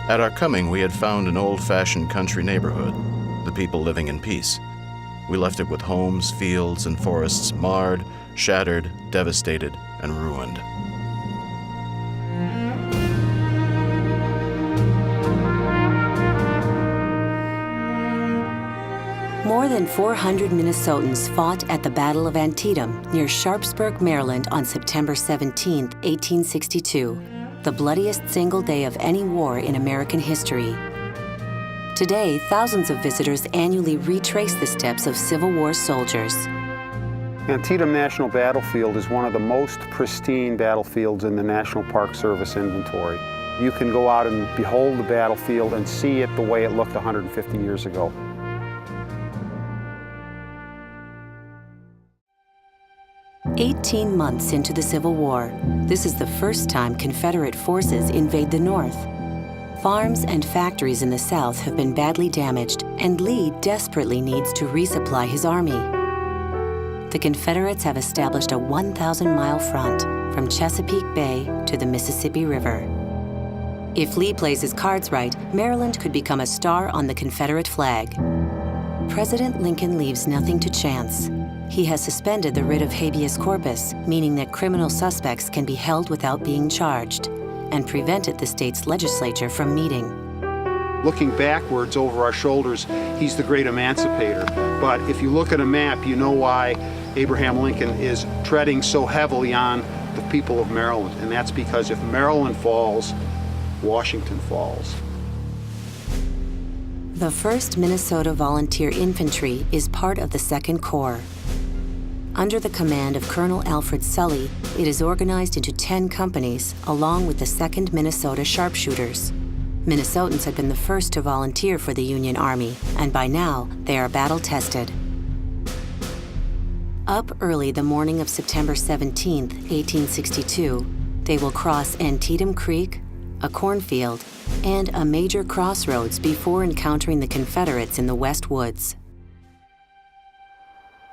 At our coming, we had found an old-fashioned country neighborhood, the people living in peace. We left it with homes, fields, and forests marred, shattered, devastated, and ruined. More than 400 Minnesotans fought at the Battle of Antietam near Sharpsburg, Maryland on September 17, 1862, the bloodiest single day of any war in American history. Today, thousands of visitors annually retrace the steps of Civil War soldiers. Antietam National Battlefield is one of the most pristine battlefields in the National Park Service inventory. You can go out and behold the battlefield and see it the way it looked 150 years ago. "18 months into the Civil War, this is the first time Confederate forces invade the North. Farms and factories in the South have been badly damaged, and Lee desperately needs to resupply his army. The Confederates have established a 1,000-mile front from Chesapeake Bay to the Mississippi River. If Lee plays his cards right, Maryland could become a star on the Confederate flag. President Lincoln leaves nothing to chance. He has suspended the writ of habeas corpus, meaning that criminal suspects can be held without being charged, and prevented the state's legislature from meeting. Looking backwards over our shoulders, he's the great emancipator. But if you look at a map, you know why Abraham Lincoln is treading so heavily on the people of Maryland. And that's because if Maryland falls, Washington falls. The 1st Minnesota Volunteer Infantry is part of the 2nd Corps. Under the command of Colonel Alfred Sully, it is organized into 10 companies, along with the 2nd Minnesota Sharpshooters. Minnesotans had been the first to volunteer for the Union Army, and by now, they are battle-tested. Up early the morning of September 17, 1862, they will cross Antietam Creek, a cornfield, and a major crossroads before encountering the Confederates in the West Woods.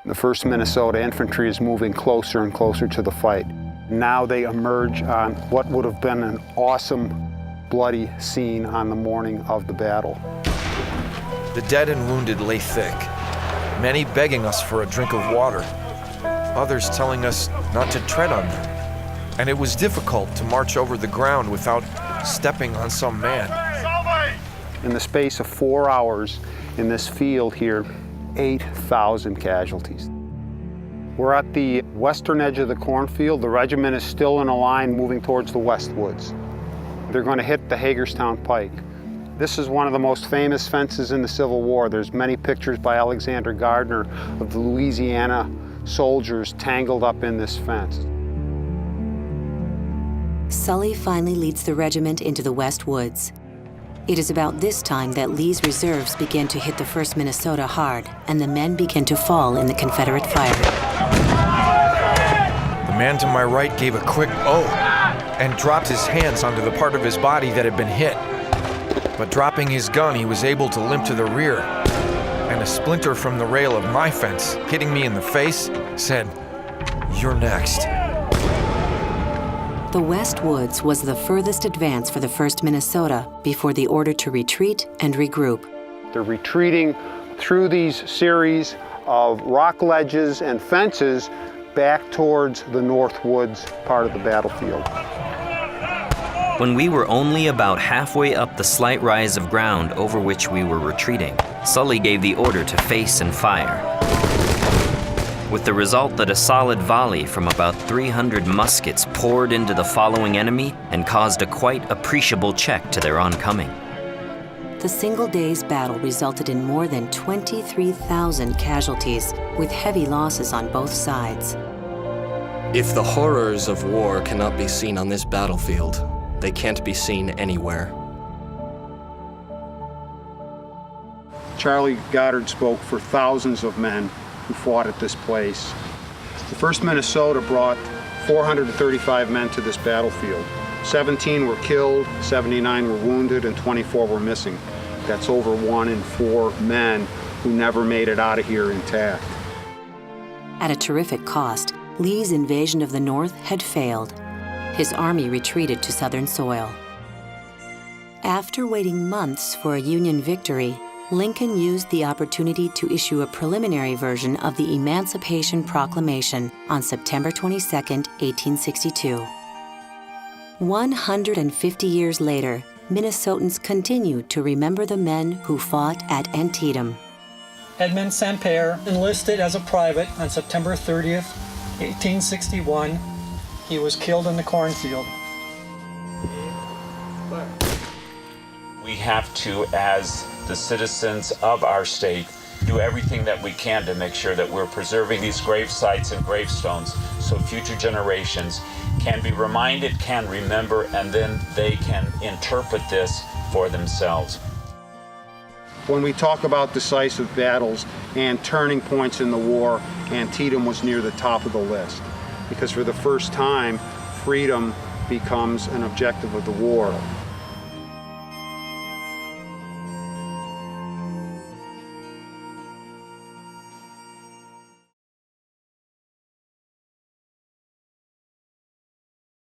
The 1st Minnesota Infantry is moving closer and closer to the fight. Now they emerge on what would have been an awesome, bloody scene on the morning of the battle. The dead and wounded lay thick, many begging us for a drink of water, others telling us not to tread on them. And it was difficult to march over the ground without stepping on some man. In the space of 4 hours in this field here, 8,000 casualties. We're at the western edge of the cornfield. The regiment is still in a line moving towards the West Woods. They're going to hit the Hagerstown Pike. This is one of the most famous fences in the Civil War. There's many pictures by Alexander Gardner of the Louisiana soldiers tangled up in this fence. Sully finally leads the regiment into the West Woods. It is about this time that Lee's reserves begin to hit the 1st Minnesota hard, and the men begin to fall in the Confederate fire. The man to my right gave a quick "oh" and dropped his hands onto the part of his body that had been hit. But dropping his gun, he was able to limp to the rear, and a splinter from the rail of my fence, hitting me in the face, said, "You're next." The West Woods was the furthest advance for the 1st Minnesota before the order to retreat and regroup. They're retreating through these series of rock ledges and fences back towards the North Woods part of the battlefield. When we were only about halfway up the slight rise of ground over which we were retreating, Sully gave the order to face and fire, with the result that a solid volley from about 300 muskets poured into the following enemy and caused a quite appreciable check to their oncoming. The single day's battle resulted in more than 23,000 casualties, with heavy losses on both sides. If the horrors of war cannot be seen on this battlefield, they can't be seen anywhere. Charlie Goddard spoke for thousands of men who fought at this place. The 1st Minnesota brought 435 men to this battlefield. 17 were killed, 79 were wounded, and 24 were missing. That's over 1 in 4 men who never made it out of here intact. At a terrific cost, Lee's invasion of the North had failed. His army retreated to southern soil. After waiting months for a Union victory, Lincoln used the opportunity to issue a preliminary version of the Emancipation Proclamation on September 22, 1862. 150 years later, Minnesotans continue to remember the men who fought at Antietam. Edmund St. Pierre enlisted as a private on September 30th, 1861. He was killed in the cornfield. We have to, as the citizens of our state, do everything that we can to make sure that we're preserving these grave sites and gravestones so future generations can be reminded, can remember, and then they can interpret this for themselves. When we talk about decisive battles and turning points in the war, Antietam was near the top of the list, because for the first time, freedom becomes an objective of the war.